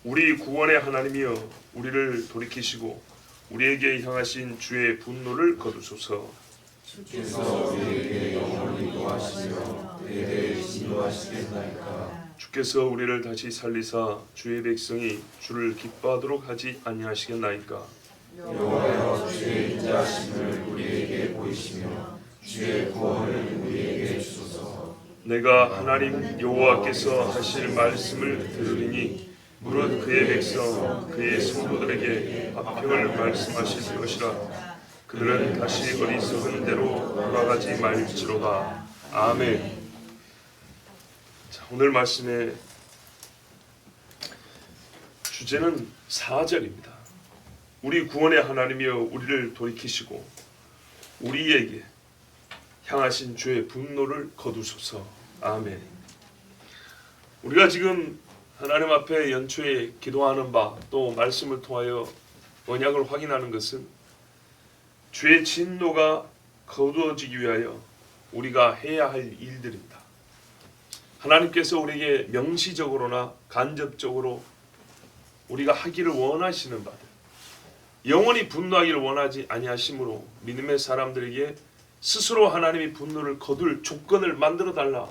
우리 구원의 하나님이여 우리를 돌이키시고 우리에게 향하신 주의 분노를 거두소서. 주께서 우리에게 영원히 노하시며 대대 진노하시겠나이까. 주께서 우리를 다시 살리사 주의 백성이 주를 기뻐하도록 하지 아니하시겠나이까. 여호와여 주의 인자하심을 우리에게 보이시며 주의 구원을 우리에게 주소서. 내가 하나님 여호와께서 하실 말씀을 들으리니 무릇 그의 백성 그의 성도들에게 화평을 말씀하실 것이라. 그들은 다시 어리석은 대로 돌아가지 말지로다. 아멘. 자, 오늘 말씀의 주제는 4절입니다. 우리 구원의 하나님이여 우리를 돌이키시고 우리에게 향하신 주의 분노를 거두소서. 아멘. 우리가 지금 하나님 앞에 연초에 기도하는 바 또 말씀을 통하여 언약을 확인하는 것은 주의 진노가 거두어지기 위하여 우리가 해야 할 일들입니다. 하나님께서 우리에게 명시적으로나 간접적으로 우리가 하기를 원하시는 바들, 영원히 분노하기를 원하지 아니하심으로 믿음의 사람들에게 스스로 하나님이 분노를 거둘 조건을 만들어 달라.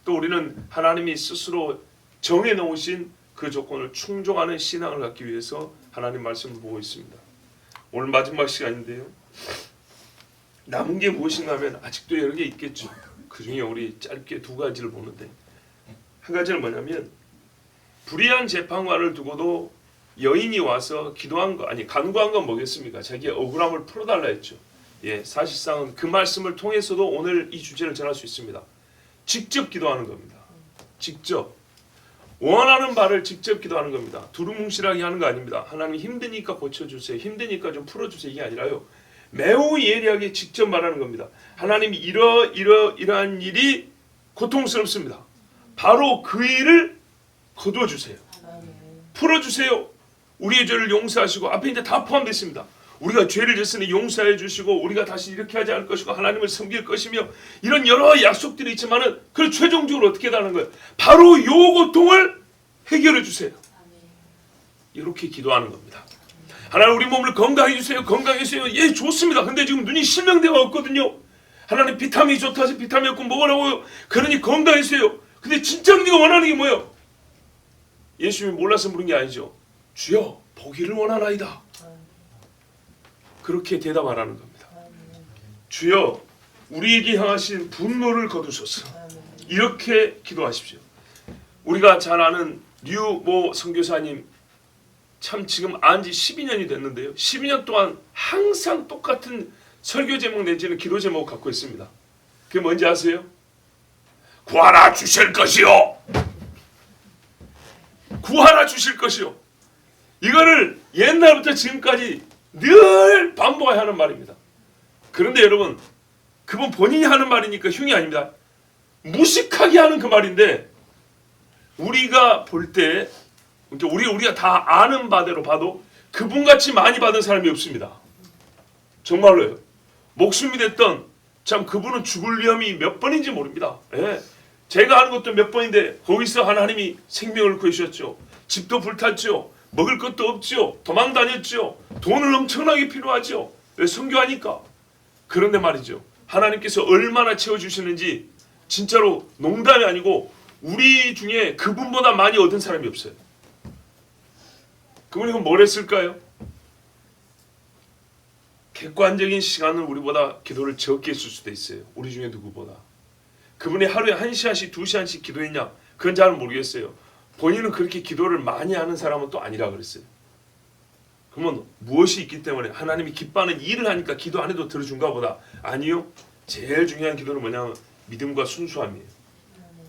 또 우리는 하나님이 스스로 정해 놓으신 그 조건을 충족하는 신앙을 갖기 위해서 하나님 말씀을 보고 있습니다. 오늘 마지막 시간인데요. 남은 게 무엇인가 하면 아직도 여러 개 있겠죠. 그 중에 우리 짧게 두 가지를 보는데, 한 가지는 뭐냐면 불의한 재판관을 두고도 여인이 와서 기도한 거, 아니 간구한 건 뭐겠습니까? 자기의 억울함을 풀어달라 했죠. 사실상은 그 말씀을 통해서도 오늘 이 주제를 전할 수 있습니다. 직접 기도하는 겁니다. 직접 원하는 바를 직접 기도하는 겁니다. 두루뭉실하게 하는 거 아닙니다. 하나님 힘드니까 고쳐주세요. 힘드니까 좀 풀어주세요. 이게 아니라요. 매우 예리하게 직접 말하는 겁니다. 하나님이 이러한 일이 고통스럽습니다. 바로 그 일을 거두어주세요. 풀어주세요. 우리의 죄를 용서하시고, 앞에 이제 다 포함되어 있습니다. 우리가 죄를 졌으니 용서해 주시고 우리가 다시 이렇게 하지 않을 것이고 하나님을 섬길 것이며, 이런 여러 약속들이 있지만은 그걸 최종적으로 어떻게 하는 거예요? 바로 요 고통을 해결해 주세요. 이렇게 기도하는 겁니다. 하나님 우리 몸을 건강해 주세요. 건강해 주세요. 예, 좋습니다. 근데 지금 눈이 실명대가 없거든요. 하나님 비타민이 좋다 해서 비타민 없고 먹으라고요. 그러니 건강해 주세요. 근데 진짜 네가 원하는 게 뭐예요? 예수님이 몰라서 물은 게 아니죠. 주여 보기를 원하나이다. 그렇게 대답하라는 겁니다. 주여 우리에게 향하신 분노를 거두소서. 이렇게 기도하십시오. 우리가 잘 아는 류모 선교사님, 참 지금 안지 12년이 됐는데요. 12년 동안 항상 똑같은 설교 제목 내지는 기도 제목을 갖고 있습니다. 그게 뭔지 아세요? 구하라 주실 것이요. 구하라 주실 것이요. 이거를 옛날부터 지금까지 늘 반복해야 하는 말입니다. 그런데 여러분, 그분 본인이 하는 말이니까 흉이 아닙니다. 무식하게 하는 그 말인데, 우리가 볼 때, 우리가 다 아는 바대로 봐도 그분같이 많이 받은 사람이 없습니다. 정말로요. 목숨이 됐던, 참 그분은 죽을 위험이 몇 번인지 모릅니다. 제가 하는 것도 몇 번인데 거기서 하나님이 생명을 구해주셨죠. 집도 불탔죠. 먹을 것도 없죠. 도망 다녔죠. 돈은 엄청나게 필요하죠. 왜? 선교하니까. 그런데 말이죠, 하나님께서 얼마나 채워주시는지 진짜로 농담이 아니고 우리 중에 그분보다 많이 얻은 사람이 없어요. 그분이 그럼 뭘 했을까요? 객관적인 시간은 우리보다 기도를 적게 했을 수도 있어요. 우리 중에 누구보다. 그분이 하루에 1시간씩 2시간씩 기도했냐? 그건 잘 모르겠어요. 본인은 그렇게 기도를 많이 하는 사람은 또 아니라 그랬어요. 그러면 무엇이 있기 때문에 하나님이 기뻐하는 일을 하니까 기도 안 해도 들어준가 보다. 아니요. 제일 중요한 기도는 뭐냐면 믿음과 순수함이에요.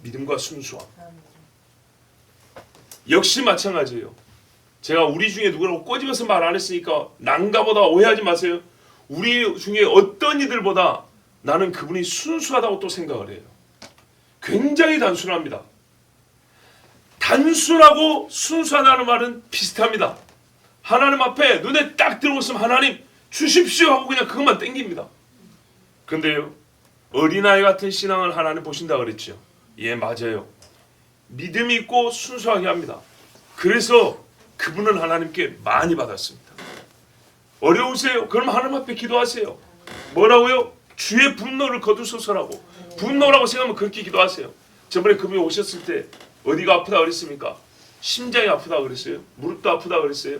믿음과 순수함. 역시 마찬가지예요. 제가 우리 중에 누구라고 꼬집어서 말 안 했으니까 난가보다 오해하지 마세요. 우리 중에 어떤 이들보다 나는 그분이 순수하다고 또 생각을 해요. 굉장히 단순합니다. 단순하고 순수하다는 말은 비슷합니다. 하나님 앞에 눈에 딱 들어오시면 하나님 주십시오 하고 그냥 그것만 땡깁니다. 근데요, 어린아이 같은 신앙을 하나님 보신다 그랬죠. 예, 맞아요. 믿음이 있고 순수하게 합니다. 그래서 그분은 하나님께 많이 받았습니다. 어려우세요? 그럼 하나님 앞에 기도하세요. 뭐라고요? 주의 분노를 거두소서라고. 분노라고 생각하면 그렇게 기도하세요. 저번에 그분이 오셨을 때 어디가 아프다 그랬습니까? 심장이 아프다 그랬어요? 무릎도 아프다 그랬어요?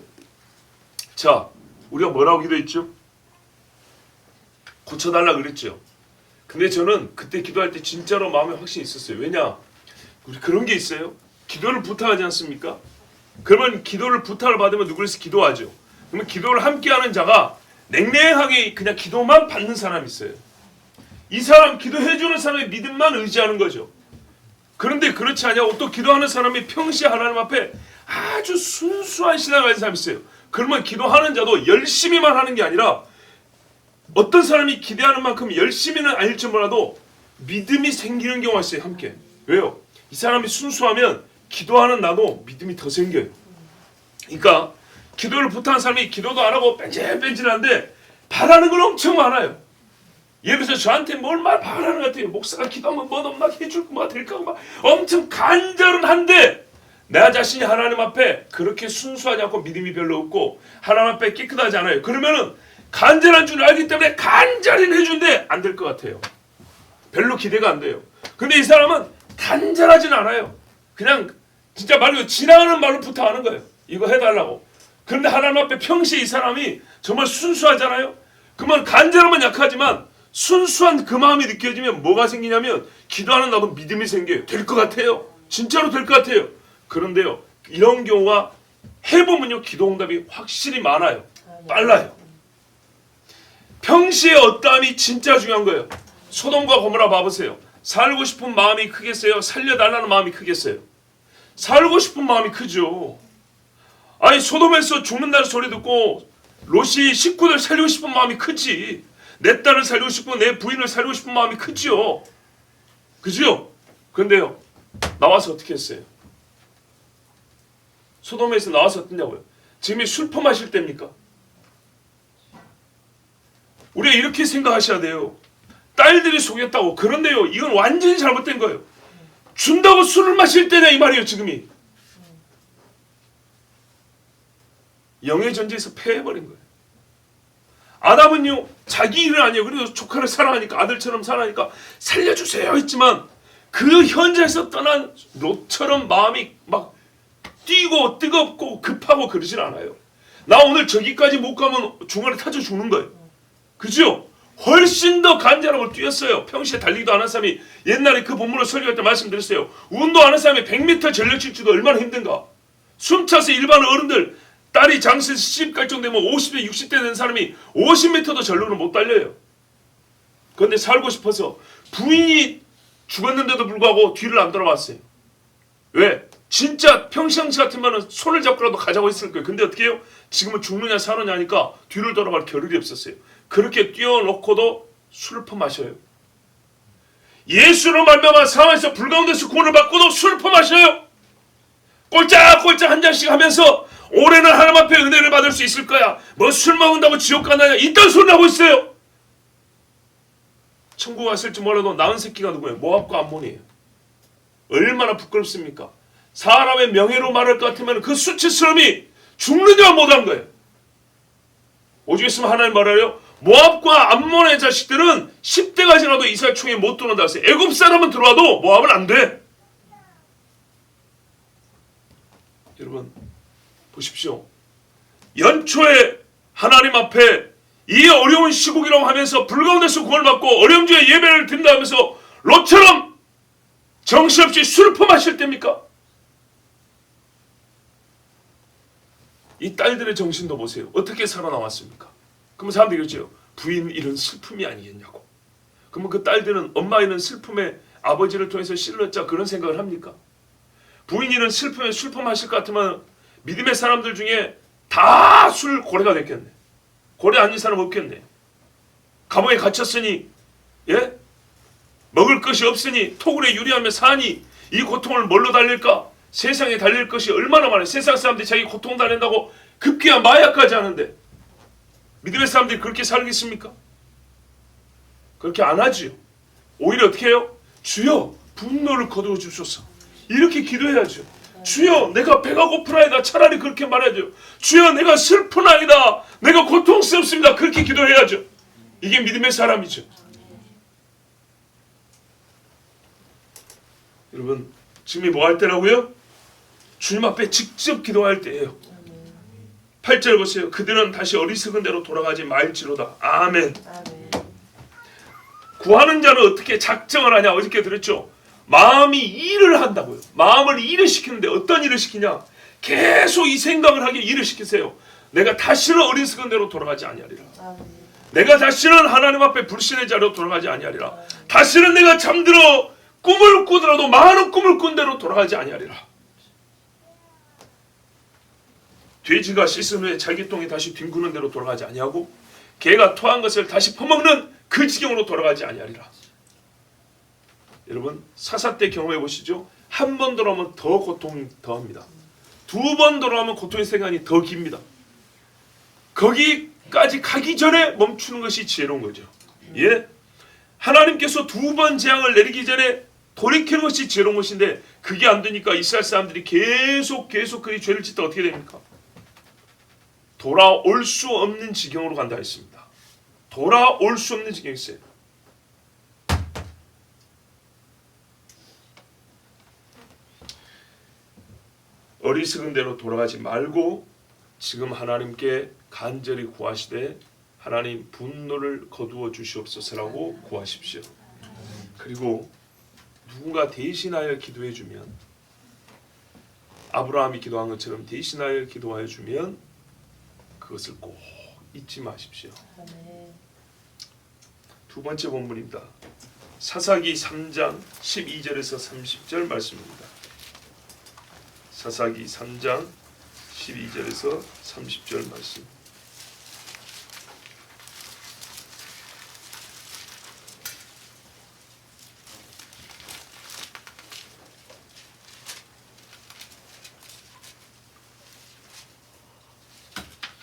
자, 우리가 뭐라고 기도했죠? 고쳐달라 그랬죠. 근데 저는 그때 기도할 때 진짜로 마음에 확신이 있었어요. 왜냐? 우리 그런 게 있어요. 기도를 부탁하지 않습니까? 그러면 기도를 부탁을 받으면 누구에서 기도하죠. 그러면 기도를 함께하는 자가 냉랭하게 그냥 기도만 받는 사람이 있어요. 이 사람 기도해주는 사람의 믿음만 의지하는 거죠. 그런데 그렇지 않냐고 또 기도하는 사람이 평시에 하나님 앞에 아주 순수한 신앙을 가진 사람이 있어요. 그러면 기도하는 자도 열심히만 하는 게 아니라 어떤 사람이 기대하는 만큼 열심히는 아닐지 몰라도 믿음이 생기는 경우가 있어요. 함께. 왜요? 이 사람이 순수하면 기도하는 나도 믿음이 더 생겨요. 그러니까 기도를 부탁한 사람이 기도도 안 하고 뺀질뺀질한데 바라는 건 엄청 많아요. 예를 들어서 저한테 뭘 막 바라는 것 같아요. 목사가 기도하면 뭐도 막 해줄 거 될까 막 엄청 간절은 한데 내 자신이 하나님 앞에 그렇게 순수하지 않고 믿음이 별로 없고 하나님 앞에 깨끗하지 않아요. 그러면은 간절한 줄 알기 때문에 간절히는 해준데 안 될 것 같아요. 별로 기대가 안 돼요. 근데 이 사람은 간절하진 않아요. 그냥 진짜 말 그대로 지나가는 말로 부탁하는 거예요. 이거 해달라고. 그런데 하나님 앞에 평시에 이 사람이 정말 순수하잖아요. 그러면 간절하면 약하지만 순수한 그 마음이 느껴지면 뭐가 생기냐면 기도하는 나도 믿음이 생겨요. 될 것 같아요. 진짜로 될 것 같아요. 그런데요, 이런 경우가 해보면요, 기도 응답이 확실히 많아요. 빨라요. 평시에 어떠함이 진짜 중요한 거예요. 소돔과 고모라 봐보세요. 살고 싶은 마음이 크겠어요? 살려달라는 마음이 크겠어요? 살고 싶은 마음이 크죠. 아니 소돔에서 죽는다는 소리 듣고 롯이 식구들 살리고 싶은 마음이 크지. 내 딸을 살리고 싶고 내 부인을 살리고 싶은 마음이 크죠. 그죠? 그런데요, 나와서 어떻게 했어요? 소돔에서 나와서 어떠냐고요? 지금이 술 퍼마실 때입니까? 우리가 이렇게 생각하셔야 돼요. 딸들이 속였다고. 그런데요, 이건 완전히 잘못된 거예요. 준다고 술을 마실 때냐 이 말이에요. 지금이 영의 전쟁에서 패해버린 거예요. 아담은요, 자기 일은 아니에요. 그래도 조카를 사랑하니까, 아들처럼 사랑하니까 살려주세요 했지만 그 현장에서 떠난 롯처럼 마음이 막 뛰고 뜨겁고 급하고 그러진 않아요. 나 오늘 저기까지 못 가면 중간에 타져 죽는 거예요. 그죠? 훨씬 더 간절하고 뛰었어요. 평시에 달리기도 안 한 사람이, 옛날에 그 본문을 설교할 때 말씀드렸어요. 운동 안 한 사람이 100m 전력 질주도 얼마나 힘든가. 숨차서 일반 어른들, 딸이 장세에서 시집갈 정도 되면 50대 60대 된 사람이 50m도 전력을 못 달려요. 그런데 살고 싶어서 부인이 죽었는데도 불구하고 뒤를 안 돌아봤어요. 왜? 진짜 평상시 같으면 손을 잡고라도 가자고 했을 거예요. 근데 어떻게 해요? 지금은 죽느냐 사느냐 하니까 뒤를 돌아갈 겨를이 없었어요. 그렇게 뛰어놓고도 술을 퍼마셔요. 예수로 말미암아 상황에서 불가운데서 구원을 받고도 술을 퍼마셔요. 꼴짝꼴짝 한 잔씩 하면서 올해는 하나님 앞에 은혜를 받을 수 있을 거야. 뭐 술 먹는다고 지옥 가느냐 이딴 소리 하고 있어요. 천국 갔을지 몰라도 낳은 새끼가 누구예요? 모압과 암몬이에요. 얼마나 부끄럽습니까? 사람의 명예로 말할 것 같으면 그 수치스러움이 죽느냐 못한 거예요. 오죽 했으면 하나님 말하래요. 모압과 암몬의 자식들은 10대가 지나도 이스라엘 총에 못 들어온다 했어요. 애굽 사람은 들어와도 모압은 안 돼. 여러분 보십시오. 연초에 하나님 앞에 이 어려운 시국이라고 하면서 불가운데서 구원을 받고 어려움 중에 예배를 드린다 하면서 롯처럼 정신없이 술을 퍼마실 때입니까? 이 딸들의 정신도 보세요. 어떻게 살아남았습니까? 그러면 사람들이 그러죠. 부인 이런 슬픔이 아니겠냐고. 그러면 그 딸들은 엄마 이런 슬픔에 아버지를 통해서 실렀자 그런 생각을 합니까? 부인 이런 슬픔에 슬픔하실 것 같으면 믿음의 사람들 중에 다 술 고래가 됐겠네. 고래 아닌 사람 없겠네. 감옥에 갇혔으니 예? 먹을 것이 없으니 토굴에 유리하며 사니 이 고통을 뭘로 달릴까? 세상에 달릴 것이 얼마나 많아요. 세상 사람들이 자기 고통 달린다고 급기야 마약까지 하는데 믿음의 사람들이 그렇게 살겠습니까? 그렇게 안 하지요. 오히려 어떻게 해요? 주여 분노를 거두어 주소서. 이렇게 기도해야죠. 주여 내가 배가 고프나이다. 차라리 그렇게 말해야죠. 주여 내가 슬프나이다. 내가 고통스럽습니다. 그렇게 기도해야죠. 이게 믿음의 사람이죠. 여러분 지금이 뭐 할 때라고요? 주님 앞에 직접 기도할 때예요. 8절 보세요. 그들은 다시 어리석은 대로 돌아가지 말지로다. 아멘. 구하는 자는 어떻게 작정을 하냐. 어저께 들었죠. 마음이 일을 한다고요. 마음을 일을 시키는데 어떤 일을 시키냐. 계속 이 생각을 하게 일을 시키세요. 내가 다시는 어리석은 대로 돌아가지 아니하리라. 내가 다시는 하나님 앞에 불신의 자리로 돌아가지 아니하리라. 다시는 내가 잠들어 꿈을 꾸더라도 많은 꿈을 꾼 대로 돌아가지 아니하리라. 돼지가 씻은 후에 잘기똥이 다시 뒹구는 대로 돌아가지 아니하고 개가 토한 것을 다시 퍼먹는 그 지경으로 돌아가지 아니하리라. 여러분 사사 때 경험해 보시죠. 한 번 돌아오면 더 고통이 더합니다. 두 번 돌아오면 고통의 시간이 더 깁니다. 거기까지 가기 전에 멈추는 것이 지혜로운 거죠. 예? 하나님께서 두 번 재앙을 내리기 전에 돌이키는 것이 지혜로운 것인데 그게 안 되니까 이스라엘 사람들이 계속 그 죄를 짓다 어떻게 됩니까? 돌아올 수 없는 지경으로 간다 했습니다. 돌아올 수 없는 지경이 있어요. 어리석은 대로 돌아가지 말고 지금 하나님께 간절히 구하시되 하나님 분노를 거두어 주시옵소서라고 구하십시오. 그리고 누군가 대신하여 기도해 주면 아브라함이 기도한 것처럼 대신하여 기도하여 주면 그것을 꼭 잊지 마십시오. 두 번째 본문입니다. 사사기 3장 12절에서 30절 말씀입니다. 사사기 3장 12절에서 30절 말씀.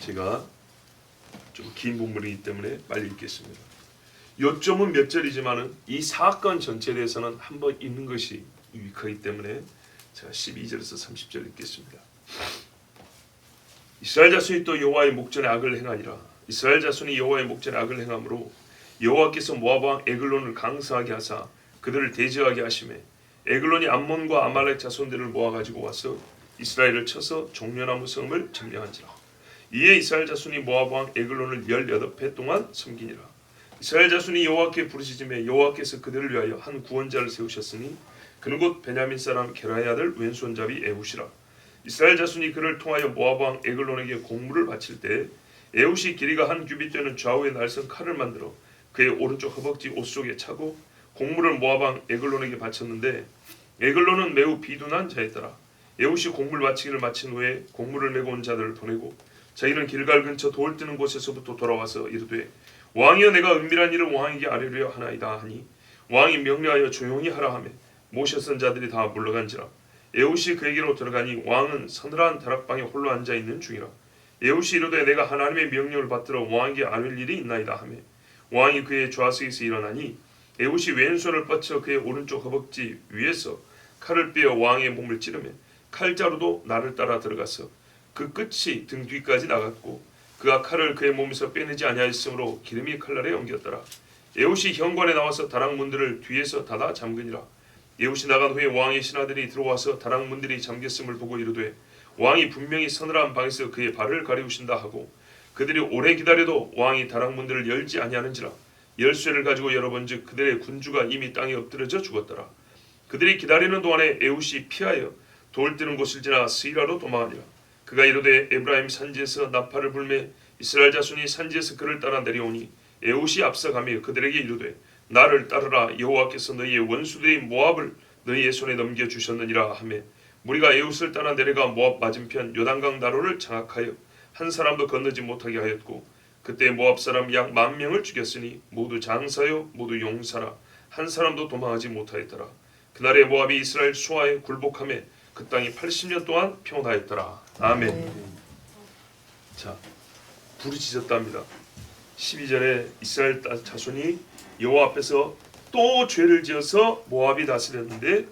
제가 좀 긴 본문이기 때문에 빨리 읽겠습니다. 요점은 몇 절이지만은 이 사건 전체에 대해서는 한번 읽는 것이 유익하기 때문에 제가 12절에서 30절 읽겠습니다. 이스라엘 자손이 또 여호와의 목전에 악을 행하니라. 이스라엘 자손이 여호와의 목전에 악을 행함으로 여호와께서 모압 왕 에글론을 강성하게 하사 그들을 대적하게 하시매 에글론이 암몬과 아말렉 자손들을 모아가지고 와서 이스라엘을 쳐서 종려나무 성을 점령한지라. 이에 이스라엘 자손이 모압 왕 에글론을 18해 동안 섬기니라. 이스라엘 자손이 여호와께 부르짖음에 여호와께서 그들을 위하여 한 구원자를 세우셨으니 그는 곧 베냐민 사람 게라의 아들 왼손잡이 에훗이라. 이스라엘 자손이 그를 통하여 모압 왕 에글론에게 공물을 바칠 때 에훗이 길이가 한 규빗 되는 좌우의 날선 칼을 만들어 그의 오른쪽 허벅지 옷 속에 차고 공물을 모압 왕 에글론에게 바쳤는데 에글론은 매우 비둔한 자였더라. 에훗이 공물 바치기를 마친 후에 공물을 메고 온 자들을 보내고 자기는 길갈 근처 돌 뜨는 곳에서부터 돌아와서 이르되 왕이여 내가 은밀한 일을 왕에게 아뢰려 하나이다 하니 왕이 명령하여 조용히 하라 하매 모셔 쓴 자들이 다 물러간지라. 에훗이 그에게로 들어가니 왕은 서늘한 다락방에 홀로 앉아있는 중이라. 에훗이 이르되 내가 하나님의 명령을 받들어 왕에게 아뢰 일이 있나이다 하매 왕이 그의 좌석에서 일어나니 에훗이 왼손을 뻗쳐 그의 오른쪽 허벅지 위에서 칼을 빼어 왕의 몸을 찌르매 칼자루도 나를 따라 들어가서 그 끝이 등 뒤까지 나갔고 그가 칼을 그의 몸에서 빼내지 아니하였으므로 기름이 칼날에 엉겼더라. 에훗이 현관에 나와서 다락문들을 뒤에서 닫아 잠그니라. 에훗이 나간 후에 왕의 신하들이 들어와서 다락문들이 잠겼음을 보고 이르되 왕이 분명히 서늘한 방에서 그의 발을 가리우신다 하고 그들이 오래 기다려도 왕이 다락문들을 열지 아니하는지라. 열쇠를 가지고 열어본즉 그들의 군주가 이미 땅에 엎드려져 죽었더라. 그들이 기다리는 동안에 에훗이 피하여 돌 뜨는 곳을 지나 스이라로 도망하니라. 그가 이르되 에브라임 산지에서 나팔을 불매 이스라엘 자손이 산지에서 그를 따라 내려오니 에훗이 앞서가며 그들에게 이르되 나를 따르라. 여호와께서 너희의 원수들인 모압을 너희의 손에 넘겨주셨느니라 하매 무리가 에훗을 따라 내려가 모압 맞은편 요단강 나로를 장악하여 한 사람도 건너지 못하게 하였고 그때 모압 사람 약 10,000명을 죽였으니 모두 장사요 모두 용사라. 한 사람도 도망하지 못하였더라. 그날에 모압이 이스라엘 수하에 굴복하매 그 땅이 80년 동안 평온하였더라. 아멘. 자, 부르짖었답니다. 12절에 이스라엘 자손이 여호와 앞에서 또 죄를 지어서 모압이 다스렸는데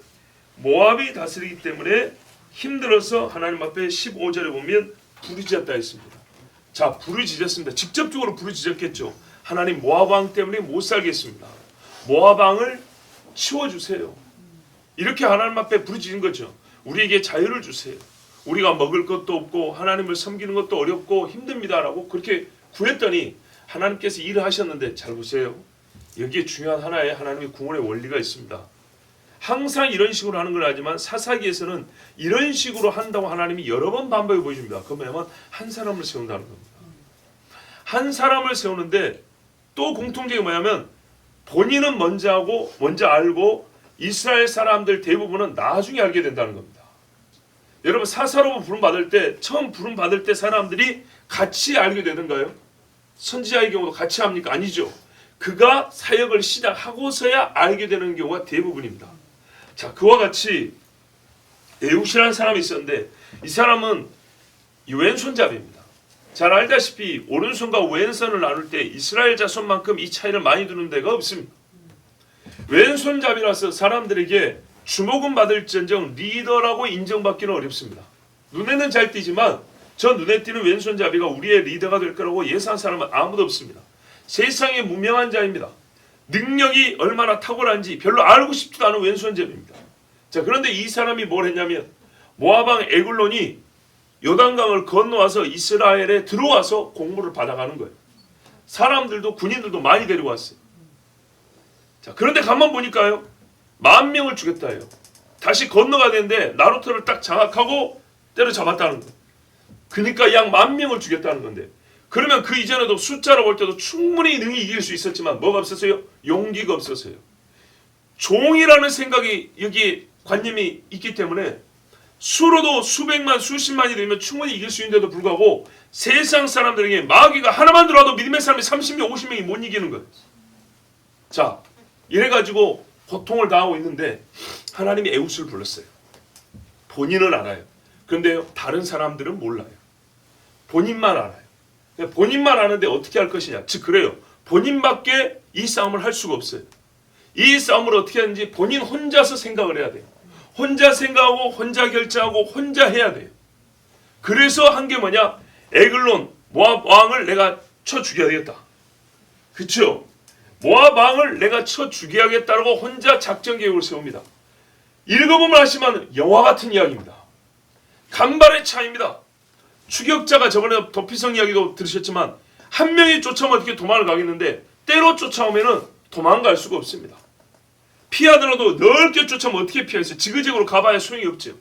모압이 다스리기 때문에 힘들어서 하나님 앞에 15절에 보면 부르짖었다 했습니다. 자, 부르짖었습니다. 직접적으로 부르짖었겠죠. 하나님, 모압 왕 때문에 못 살겠습니다. 모압 왕을 치워주세요. 이렇게 하나님 앞에 부르짖은 거죠. 우리에게 자유를 주세요. 우리가 먹을 것도 없고 하나님을 섬기는 것도 어렵고 힘듭니다라고 그렇게 구했더니 하나님께서 일을 하셨는데, 잘 보세요. 여기에 중요한 하나의 하나님의 구원의 원리가 있습니다. 항상 이런 식으로 하는 걸 하지만 사사기에서는 이런 식으로 한다고 하나님이 여러 번 반복해 보여줍니다. 그 뭐냐면 한 사람을 세운다는 겁니다. 한 사람을 세우는데 또 공통점이 뭐냐면 본인은 먼저 하고 먼저 알고 이스라엘 사람들 대부분은 나중에 알게 된다는 겁니다. 여러분, 사사로 부름받을 때, 처음 부름받을 때 사람들이 같이 알게 되던가요? 선지자의 경우도 같이 합니까? 아니죠. 그가 사역을 시작하고서야 알게 되는 경우가 대부분입니다. 자, 그와 같이 에훗이라는 사람이 있었는데 이 사람은 왼손잡이입니다. 잘 알다시피 오른손과 왼손을 나눌 때 이스라엘 자손만큼 이 차이를 많이 두는 데가 없습니다. 왼손잡이라서 사람들에게 주목은 받을지언정 리더라고 인정받기는 어렵습니다. 눈에는 잘 띄지만 저 눈에 띄는 왼손잡이가 우리의 리더가 될 거라고 예상한 사람은 아무도 없습니다. 세상에 무명한 자입니다. 능력이 얼마나 탁월한지 별로 알고 싶지도 않은 왼손잡이입니다. 자, 그런데 이 사람이 뭘 했냐면 모압 왕 에글론이 요단강을 건너와서 이스라엘에 들어와서 공물을 받아가는 거예요. 사람들도 군인들도 많이 데려왔어요. 자, 그런데 가만 보니까요, 10,000명을 죽였다 해요. 다시 건너가야 되는데 나루터를 딱 장악하고 때려잡았다는 거예요. 그러니까 약 10,000명을 죽였다는 건데, 그러면 그 이전에도 숫자로 볼 때도 충분히 능히 이길 수 있었지만 뭐가 없었어요? 용기가 없었어요. 종이라는 생각이 여기 관념이 있기 때문에 수로도 수백만 수십만이 되면 충분히 이길 수 있는데도 불구하고 세상 사람들에게 마귀가 하나만 들어와도 믿음의 사람이 30명 50명이 못 이기는 거예요. 자, 이래가지고 고통을 당하고 있는데 하나님이 에훗을 불렀어요. 본인은 알아요. 그런데 다른 사람들은 몰라요. 본인만 알아요. 본인만 아는데 어떻게 할 것이냐. 즉 그래요. 본인밖에 이 싸움을 할 수가 없어요. 이 싸움을 어떻게 하는지 본인 혼자서 생각을 해야 돼요. 혼자 생각하고 혼자 결정하고 혼자 해야 돼요. 그래서 한 게 뭐냐. 에글론 모압 왕을 내가 쳐 죽여야겠다. 그렇죠. 모압 왕을 내가 쳐 죽여야겠다라고 혼자 작전 계획을 세웁니다. 읽어보면 아시면 영화 같은 이야기입니다. 간발의 차이입니다. 추격자가 저번에 도피성 이야기도 들으셨지만 한 명이 쫓아오면 어떻게 도망을 가겠는데 때로 쫓아오면 도망갈 수가 없습니다. 피하더라도 넓게 쫓아오면 어떻게 피하겠어요? 지그재그로 가봐야 소용이 없죠.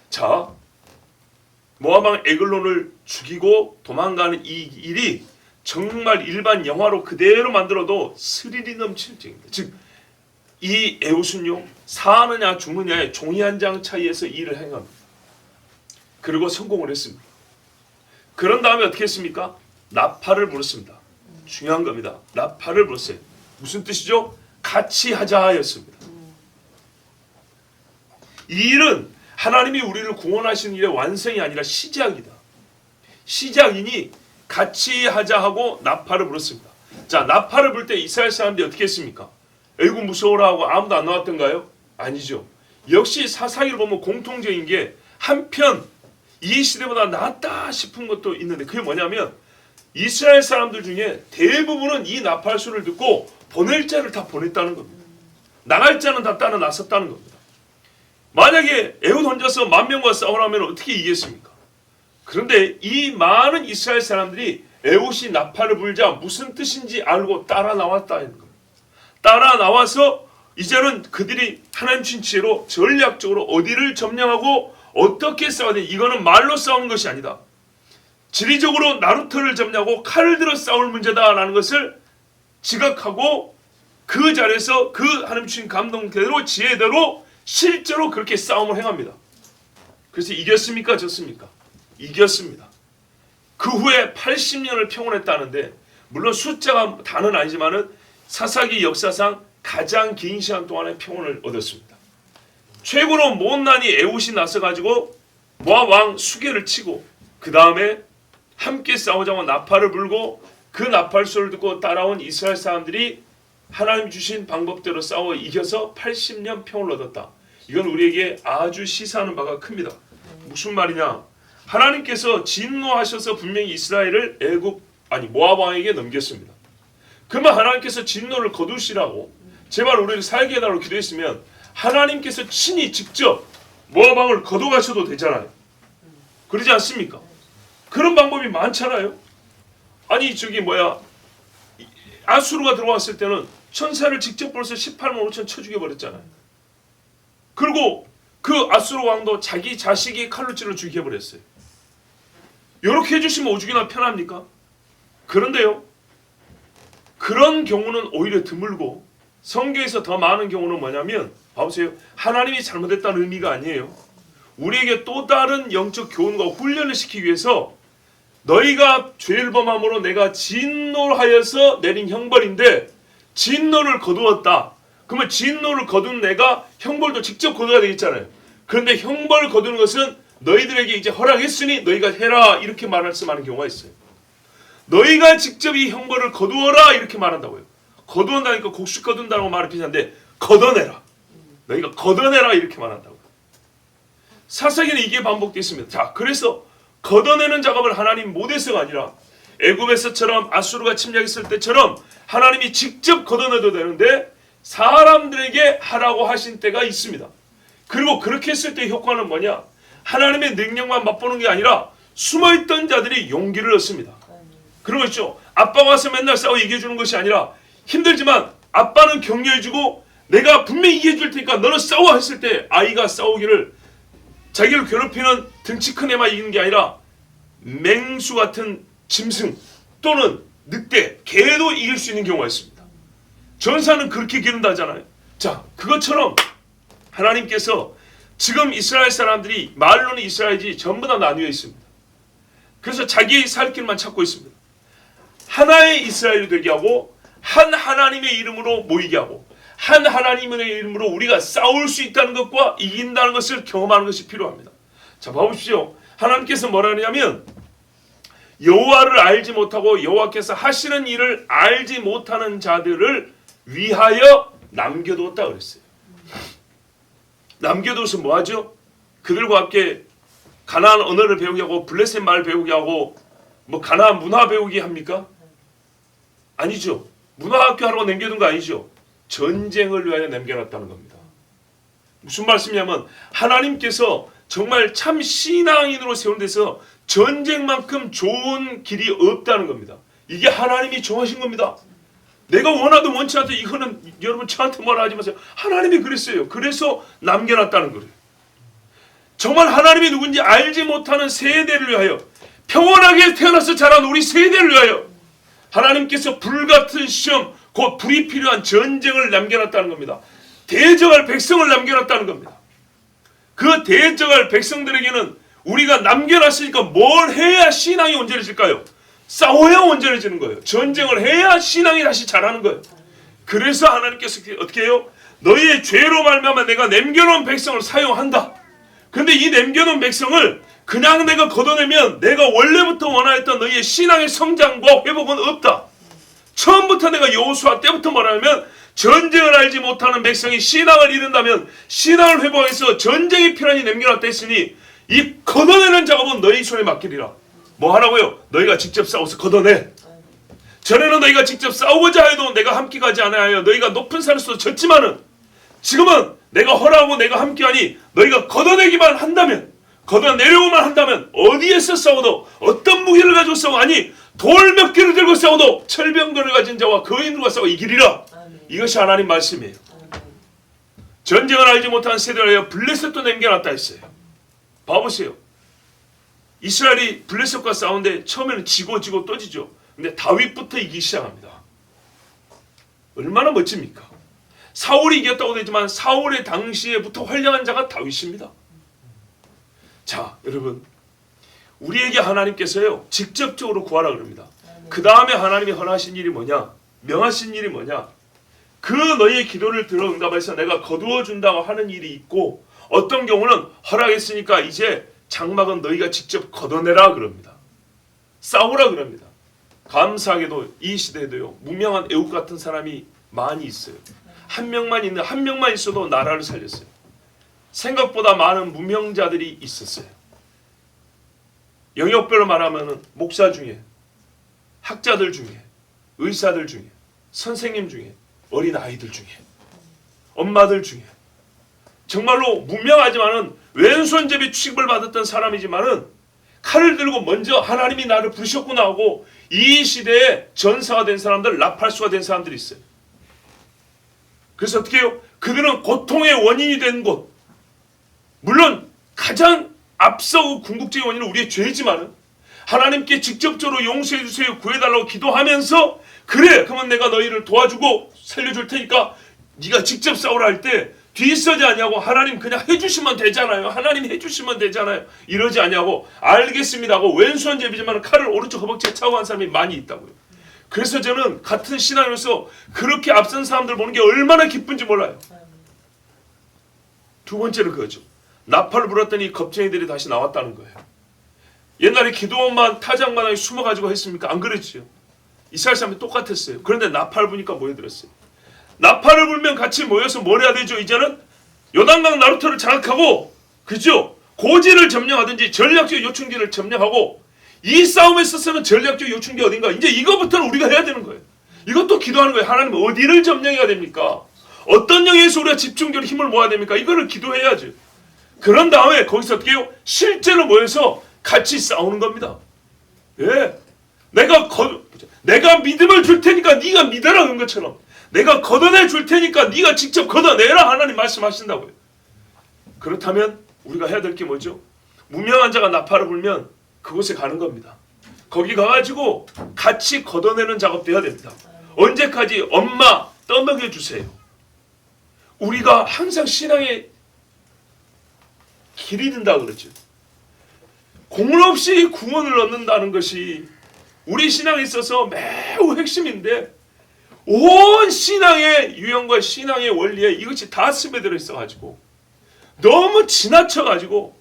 자, 모압 왕 에글론을 죽이고 도망가는 이 일이 정말 일반 영화로 그대로 만들어도 스릴이 넘칠 정입니다. 즉, 이 에훗은요, 사느냐 죽느냐의 종이 한 장 차이에서 일을 행합니다. 그리고 성공을 했습니다. 그런 다음에 어떻게 했습니까? 나팔을 불었습니다. 중요한 겁니다. 나팔을 불었어요. 무슨 뜻이죠? 같이 하자였습니다. 이 일은 하나님이 우리를 구원하시는 일의 완성이 아니라 시작이다. 시작이니 같이 하자 하고 나팔을 불었습니다. 자, 나팔을 불 때 이스라엘 사람들이 어떻게 했습니까? 에이구 무서워라 하고 아무도 안 나왔던가요? 아니죠. 역시 사사기를 보면 공통적인 게 한편 이 시대보다 낫다 싶은 것도 있는데 그게 뭐냐면 이스라엘 사람들 중에 대부분은 이 나팔 소리를 듣고 보낼 자를 다 보냈다는 겁니다. 나갈 자는 다 따라 나섰다는 겁니다. 만약에 에훗 혼자서 10,000명과 싸우라면 어떻게 이기겠습니까? 그런데 이 많은 이스라엘 사람들이 에훗이 나팔을 불자 무슨 뜻인지 알고 따라 나왔다는 겁니다. 따라 나와서 이제는 그들이 하나님 주신 지혜로 전략적으로 어디를 점령하고 어떻게 싸워야 돼? 이거는 말로 싸우는 것이 아니다. 지리적으로 나루터를 점령하고 칼을 들어 싸울 문제다라는 것을 지각하고 그 자리에서 그 하나님 주신 감동대로 지혜대로 실제로 그렇게 싸움을 행합니다. 그래서 이겼습니까? 졌습니까? 이겼습니다. 그 후에 80년을 평온했다는데 물론 숫자가 다는 아니지만은 사사기 역사상 가장 긴 시간 동안의 평온을 얻었습니다. 최고로 못난이 에훗이 나서가지고 모압 왕 수계를 치고 그 다음에 함께 싸우자고 나팔을 불고 그 나팔 소리를 듣고 따라온 이스라엘 사람들이 하나님 주신 방법대로 싸워 이겨서 80년 평을 얻었다. 이건 우리에게 아주 시사하는 바가 큽니다. 무슨 말이냐? 하나님께서 진노하셔서 분명히 이스라엘을 모압 왕에게 넘겼습니다. 그러면 하나님께서 진노를 거두시라고 제발 우리를 살게 해달라고 기도했으면 하나님께서 친히 직접 모압 왕을 거둬가셔도 되잖아요. 그러지 않습니까? 그런 방법이 많잖아요. 아니 아수르가 들어왔을 때는 천사를 직접 벌써 18만 5천 쳐 죽여버렸잖아요. 그리고 그 아수르 왕도 자기 자식이 칼로 찔러 죽여버렸어요. 이렇게 해주시면 오죽이나 편합니까? 그런데요, 그런 경우는 오히려 드물고 성경에서 더 많은 경우는 뭐냐면 봐보세요. 하나님이 잘못했다는 의미가 아니에요. 우리에게 또 다른 영적 교훈과 훈련을 시키기 위해서 너희가 죄를 범함으로 내가 진노하여서 내린 형벌인데 진노를 거두었다. 그러면 진노를 거둔 내가 형벌도 직접 거둬야 되겠잖아요. 그런데 형벌을 거두는 것은 너희들에게 이제 허락했으니 너희가 해라 이렇게 말씀하는 경우가 있어요. 너희가 직접 이 형벌을 거두어라 이렇게 말한다고요. 거두었다니까 곡식 거둔다고 말이 비슷한데 걷어내라. 너희가 걷어내라 이렇게 말한다고요. 사사기는 이게 반복되어 자, 그래서 걷어내는 작업을 하나님 못해서가 아니라 애굽에서처럼 아수르가 침략했을 때처럼 하나님이 직접 걷어내도 되는데 사람들에게 하라고 하신 때가 있습니다. 그리고 그렇게 했을 때 효과는 뭐냐? 하나님의 능력만 맛보는 게 아니라 숨어있던 자들이 용기를 얻습니다. 그런 거 있죠. 아빠가 와서 맨날 싸워 이겨주는 것이 아니라 힘들지만 아빠는 격려해주고 내가 분명히 이겨줄 테니까 너는 싸워 했을 때 아이가 싸우기를 자기를 괴롭히는 등치 큰 애만 이기는 게 아니라 맹수 같은 짐승 또는 늑대, 개도 이길 수 있는 경우가 있습니다. 전사는 그렇게 기른다잖아요. 자, 그것처럼 하나님께서 지금 이스라엘 사람들이 말로는 이스라엘이 전부 다 나뉘어 있습니다. 그래서 자기의 살 길만 찾고 있습니다. 하나의 이스라엘이 되게 하고 한 하나님의 이름으로 모이게 하고 한 하나님의 이름으로 우리가 싸울 수 있다는 것과 이긴다는 것을 경험하는 것이 필요합니다. 자, 봐보십시오. 하나님께서 뭐라 하냐면 여호와를 알지 못하고 여호와께서 하시는 일을 알지 못하는 자들을 위하여 남겨두었다 그랬어요. 남겨둬서 뭐하죠? 그들과 함께 가나안 언어를 배우게 하고 블레셋 말 배우게 하고 가나안 문화 배우게 합니까? 아니죠. 문화학교 하라고 남겨둔 거 아니죠. 전쟁을 위하여 남겨놨다는 겁니다. 무슨 말씀이냐면 하나님께서 정말 참 신앙인으로 세운 데서 전쟁만큼 좋은 길이 없다는 겁니다. 이게 하나님이 정하신 겁니다. 내가 원하든 원치 않든 이거는 여러분 저한테 뭐라 하지 마세요. 하나님이 그랬어요. 그래서 남겨놨다는 거예요. 정말 하나님이 누군지 알지 못하는 세대를 위하여 평온하게 태어나서 자란 우리 세대를 위하여 하나님께서 불같은 시험 곧 불이 필요한 전쟁을 남겨놨다는 겁니다. 대적할 백성을 남겨놨다는 겁니다. 그 대적할 백성들에게는 우리가 남겨놨으니까 뭘 해야 신앙이 온전해질까요? 싸워야 온전해지는 거예요. 전쟁을 해야 신앙이 다시 자라는 거예요. 그래서 하나님께서 어떻게 해요? 너희의 죄로 말미암아 내가 남겨놓은 백성을 사용한다. 근데 이 남겨놓은 백성을 그냥 내가 걷어내면 내가 원래부터 원하였던 너희의 신앙의 성장과 회복은 없다. 처음부터 내가 여호수아 때부터 말하면 전쟁을 알지 못하는 백성이 신앙을 잃는다면 신앙을 회복해서 전쟁이 필요하니 남겨놨다 했으니 이 걷어내는 작업은 너희 손에 맡기리라. 뭐 하라고요? 너희가 직접 싸워서 걷어내. 전에는 너희가 직접 싸우고자 해도 내가 함께 가지 않아요. 너희가 높은 산에서 졌지만은 지금은 내가 허락하고 내가 함께하니 너희가 걷어내기만 한다면 걷어내려고만 한다면 어디에서 싸워도 어떤 무기를 가지고 싸워 아니 돌 몇 개를 들고 싸워도 철병거를 가진 자와 거인들과 싸워 이기리라. 이것이 하나님 말씀이에요. 전쟁을 알지 못한 세대를 위하여 블레셋도 남겨놨다 했어요. 봐보세요. 이스라엘이 블레셋과 싸우는데 처음에는 지고 또 지죠. 근데 다윗부터 이기기 시작합니다. 얼마나 멋집니까? 사울이 이겼다고 되지만 사울의 당시에부터 활약한 자가 다윗입니다. 자, 여러분, 우리에게 하나님께서요 직접적으로 구하라 그럽니다. 그 다음에 하나님이 허락하신 일이 뭐냐? 명하신 일이 뭐냐? 그 너희의 기도를 들어 응답해서 내가 거두어 준다고 하는 일이 있고 어떤 경우는 허락했으니까 이제 장막은 너희가 직접 걷어내라 그럽니다. 싸우라 그럽니다. 감사하게도 이 시대에도요 무명한 애국 같은 사람이 많이 있어요. 한 명만 있어도 나라를 살렸어요. 생각보다 많은 무명자들이 있었어요. 영역별로 말하면 목사 중에, 학자들 중에, 의사들 중에, 선생님 중에, 어린 아이들 중에, 엄마들 중에, 정말로 무명하지만은 왼손잡이 취급을 받았던 사람이지만은 칼을 들고 먼저 하나님이 나를 부르셨구나 하고 이 시대에 전사가 된 사람들, 나팔수가 된 사람들이 있어요. 그래서 어떻게 해요? 그들은 고통의 원인이 된 곳, 물론 가장 앞서 궁극적인 원인은 우리의 죄지만은 하나님께 직접적으로 용서해 주세요, 구해달라고 기도하면서 그래, 그러면 내가 너희를 도와주고 살려줄 테니까 네가 직접 싸우라 할 때 뒤서지 않냐고 하나님 그냥 해주시면 되잖아요. 하나님 해주시면 되잖아요. 이러지 않냐고 알겠습니다 하고 왼손잡이지만 칼을 오른쪽 허벅지에 차고 한 사람이 많이 있다고요. 그래서 저는 같은 신앙에서 그렇게 앞선 사람들 보는 게 얼마나 기쁜지 몰라요. 두 번째는 그거죠. 나팔을 불었더니 겁쟁이들이 다시 나왔다는 거예요. 옛날에 기도원만 타작마당에 숨어가지고 했습니까? 안 그랬죠. 이스라엘 사람이 똑같았어요. 그런데 나팔 부니까 모여들었어요. 나팔을 불면 같이 모여서 뭘 해야 되죠? 이제는 요단강 나루터를 장악하고, 그죠? 고지를 점령하든지 전략적 요충지를 점령하고, 이 싸움에 있어서는 전략적 요충지 어딘가, 이제 이거부터는 우리가 해야 되는 거예요. 이것도 기도하는 거예요. 하나님 어디를 점령해야 됩니까? 어떤 영역에서 우리가 집중적으로 힘을 모아야 됩니까? 이거를 기도해야죠. 그런 다음에 거기서 어떻게 해요? 실제로 모여서 같이 싸우는 겁니다. 예, 내가 믿음을 줄 테니까 네가 믿어라, 그런 것처럼 내가 걷어내 줄 테니까 네가 직접 걷어내라, 하나님 말씀하신다고요. 그렇다면 우리가 해야 될 게 뭐죠? 무명한 자가 나팔을 불면 그곳에 가는 겁니다. 거기 가가지고 같이 걷어내는 작업도 해야 됩니다. 언제까지? 엄마 떠먹여 주세요. 우리가 항상 신앙의 길이 된다 그러죠. 공을 없이 구원을 얻는다는 것이 우리 신앙에 있어서 매우 핵심인데, 온 신앙의 유형과 신앙의 원리에 이것이 다 스며들어 있어가지고 너무 지나쳐가지고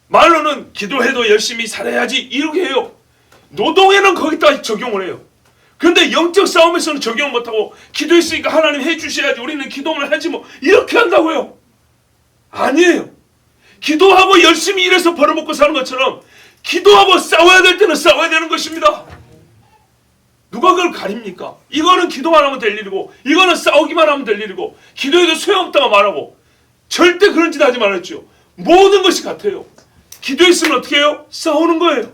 말로는 기도해도 열심히 살아야지 이렇게 해요. 노동에는 거기다 적용을 해요. 그런데 영적 싸움에서는 적용 못하고 기도했으니까 하나님 해주셔야지, 우리는 기도만 하지 뭐, 이렇게 한다고요. 아니에요. 기도하고 열심히 일해서 벌어먹고 사는 것처럼 기도하고 싸워야 될 때는 싸워야 되는 것입니다. 누가 그걸 가립니까? 이거는 기도만 하면 될 일이고 이거는 싸우기만 하면 될 일이고 기도해도 소용없다고 말하고, 절대 그런 짓 하지 말았죠. 모든 것이 같아요. 기도했으면 어떻게 해요? 싸우는 거예요.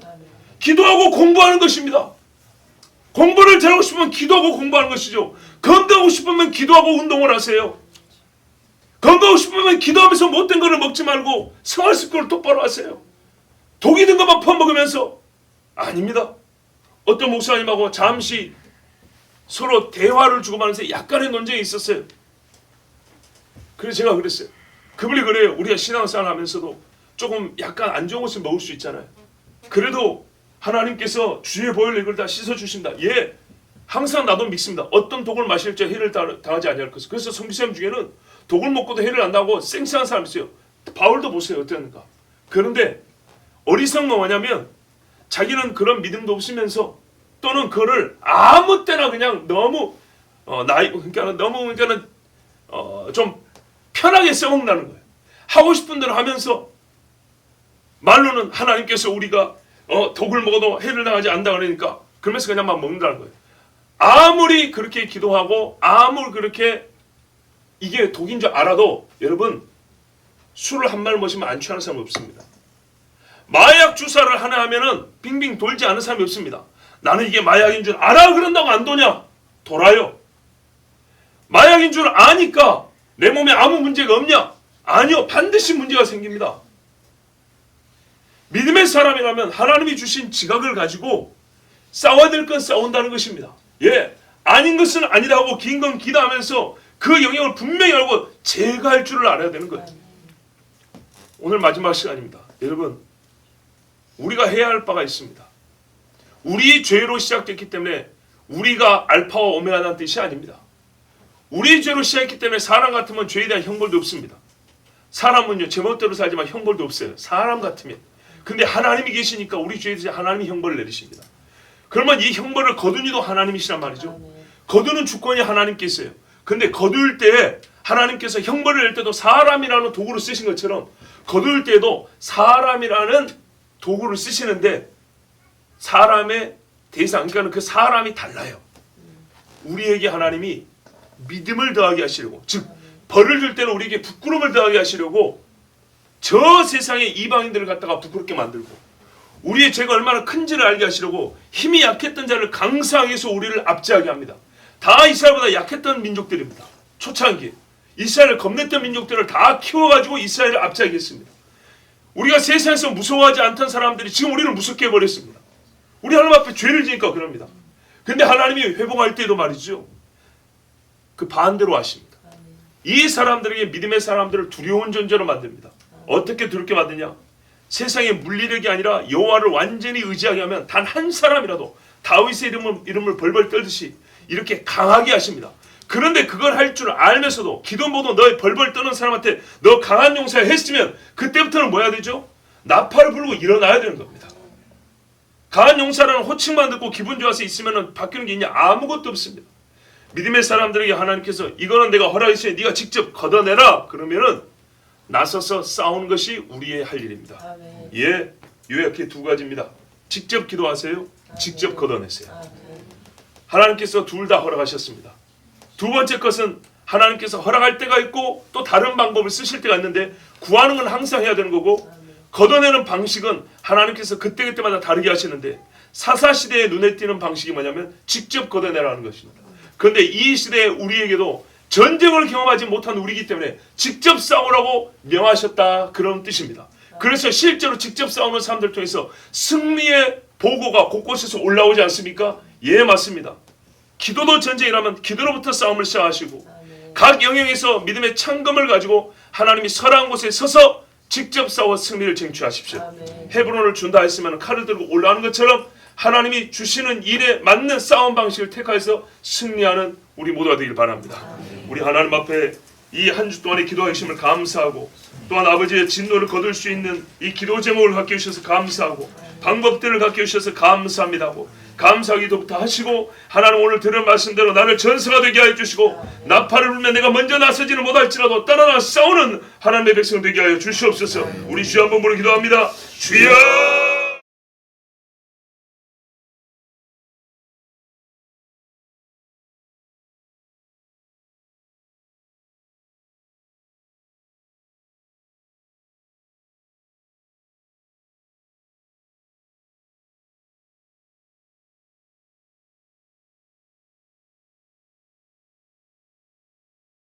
기도하고 공부하는 것입니다. 공부를 잘하고 싶으면 기도하고 공부하는 것이죠. 건강하고 싶으면 기도하고 운동을 하세요. 건강하고 싶으면 기도하면서 못된 거를 먹지 말고 생활 습관을 똑바로 하세요. 독이 든 것만 퍼먹으면서, 아닙니다. 어떤 목사님하고 잠시 서로 대화를 주고받으면서 약간의 논쟁이 있었어요. 그래서 제가 그랬어요. 그분이 그래요. 우리가 신앙생활 하면서도 조금 약간 안 좋은 것을 먹을 수 있잖아요. 그래도 하나님께서 주의 보혈로 이걸 다 씻어주신다. 예, 항상 나도 믿습니다. 어떤 독을 마실지 해를 당하지 아니할 것을. 그래서 성비쌤 중에는 독을 먹고도 해를 안 당하고 쌩쌩한 사람이 있어요. 바울도 보세요. 어땠는가. 그런데 어리석은 건 뭐냐면 자기는 그런 믿음도 없으면서 또는 그거를 아무 때나 그냥 너무 좀 편하게 써먹는다는 거예요. 하고 싶은 대로 하면서 말로는 하나님께서 우리가 독을 먹어도 해를 당하지 않는다 그러니까 그러면서 그냥 막 먹는다는 거예요. 아무리 그렇게 기도하고 아무리 그렇게 이게 독인 줄 알아도 여러분, 술을 한 말 마시면 안 취하는 사람이 없습니다. 마약 주사를 하나 하면은 빙빙 돌지 않은 사람이 없습니다. 나는 이게 마약인 줄 알아 그런다고 안 도냐? 돌아요. 마약인 줄 아니까 내 몸에 아무 문제가 없냐? 아니요. 반드시 문제가 생깁니다. 믿음의 사람이라면 하나님이 주신 지각을 가지고 싸워야 될 건 싸운다는 것입니다. 예, 아닌 것은 아니라고 긴 건 기다 하면서 그 영역을 분명히 알고 제거할 줄을 알아야 되는 거예요. 오늘 마지막 시간입니다. 여러분, 우리가 해야 할 바가 있습니다. 우리 죄로 시작됐기 때문에 우리가 알파와 오메가라는 뜻이 아닙니다. 우리 죄로 시작했기 때문에 사람 같으면 죄에 대한 형벌도 없습니다. 사람은요, 제멋대로 살지만 형벌도 없어요. 사람 같으면. 근데 하나님이 계시니까 우리 죄에 대해서 하나님이 형벌을 내리십니다. 그러면 이 형벌을 거둔 이도 하나님이시란 말이죠. 거두는 주권이 하나님께 있어요. 근데 거둘 때 하나님께서 형벌을 낼 때도 사람이라는 도구를 쓰신 것처럼 거둘 때도 사람이라는 도구를 쓰시는데 사람의 대상, 그러니까 그 사람이 달라요. 우리에게 하나님이 믿음을 더하게 하시려고, 즉 벌을 줄 때는 우리에게 부끄러움을 더하게 하시려고 저 세상의 이방인들을 갖다가 부끄럽게 만들고, 우리의 죄가 얼마나 큰지를 알게 하시려고 힘이 약했던 자를 강성하게 해서 우리를 압제하게 합니다. 다 이스라엘보다 약했던 민족들입니다. 초창기 이스라엘을 겁냈던 민족들을 다 키워가지고 이스라엘을 압제하게 했습니다. 우리가 세상에서 무서워하지 않던 사람들이 지금 우리를 무섭게 해버렸습니다. 우리 하나님 앞에 죄를 지니까 그럽니다. 근데 하나님이 회복할 때도 말이죠, 그 반대로 하십니다. 이 사람들에게, 믿음의 사람들을 두려운 존재로 만듭니다. 어떻게 두렵게 만드냐? 세상의 물리력이 아니라 여호와를 완전히 의지하게 하면 단 한 사람이라도 다윗의 이름을 벌벌 떨듯이 이렇게 강하게 하십니다. 그런데 그걸 할 줄 알면서도 기도보도 너의 벌벌 떠는 사람한테 너 강한 용사 했으면 그때부터는 뭐 해야 되죠? 나팔을 불고 일어나야 되는 겁니다. 강한 용사라는 호칭만 듣고 기분 좋아서 있으면 바뀌는 게 있냐? 아무것도 없습니다. 믿음의 사람들에게 하나님께서 이거는 내가 허락했으니 네가 직접 걷어내라 그러면은 나서서 싸우는 것이 우리의 할 일입니다. 아멘. 예, 요약해 두 가지입니다. 직접 기도하세요. 직접 걷어내세요. 하나님께서 둘 다 허락하셨습니다. 두 번째 것은 하나님께서 허락할 때가 있고 또 다른 방법을 쓰실 때가 있는데 구하는 건 항상 해야 되는 거고 걷어내는 방식은 하나님께서 그때그때마다 다르게 하시는데 사사시대에 눈에 띄는 방식이 뭐냐면 직접 걷어내라는 것입니다. 그런데 이 시대에 우리에게도 전쟁을 경험하지 못한 우리이기 때문에 직접 싸우라고 명하셨다, 그런 뜻입니다. 그래서 실제로 직접 싸우는 사람들 통해서 승리의 보고가 곳곳에서 올라오지 않습니까? 예, 맞습니다. 기도도 전쟁이라면 기도로부터 싸움을 시작하시고 각 영역에서 믿음의 창검을 가지고 하나님이 설한 곳에 서서 직접 싸워 승리를 쟁취하십시오. 헤브론을 준다 했으면 칼을 들고 올라오는 것처럼 하나님이 주시는 일에 맞는 싸움 방식을 택하여서 승리하는 우리 모두가 되길 바랍니다. 우리 하나님 앞에 이 한 주 동안의 기도하기 심을 감사하고 또한 아버지의 진노를 거둘 수 있는 이 기도 제목을 갖게 해주셔서 감사하고 방법들을 갖게 해주셔서 감사합니다 하고 감사기도부터 하시고 하나님 오늘 들은 말씀대로 나를 전사가 되게 하여 주시고 나팔을 불면 내가 먼저 나서지는 못할지라도 따라 싸우는 하나님의 백성 되게 하여 주시옵소서. 우리 주여 한번 부르 기도합니다. 주여!